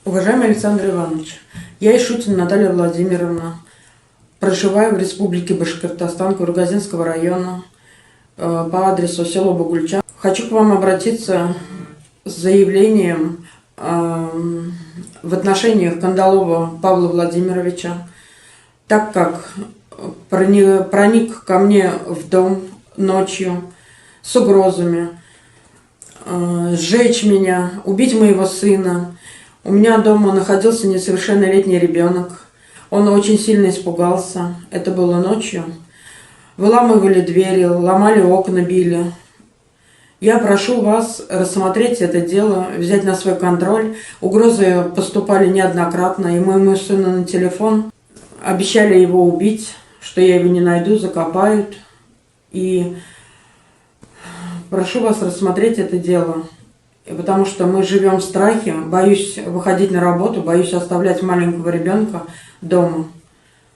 Уважаемый Александр Иванович, я Ишутина Наталья Владимировна, проживаю в Республике Башкортостан, Кургазинского района, по адресу село Бугульчан. Хочу к вам обратиться с заявлением в отношениях Кандалова Павла Владимировича, так как проник ко мне в дом ночью с угрозами сжечь меня, убить моего сына. У меня дома находился несовершеннолетний ребенок. Он очень сильно испугался. Это было ночью. Выламывали двери, ломали окна, били. Я прошу вас рассмотреть это дело, взять на свой контроль. Угрозы поступали неоднократно, и моему сыну на телефон обещали его убить, что я его не найду, закопают. И прошу вас рассмотреть это дело, потому что мы живем в страхе, боюсь выходить на работу, боюсь оставлять маленького ребенка дома.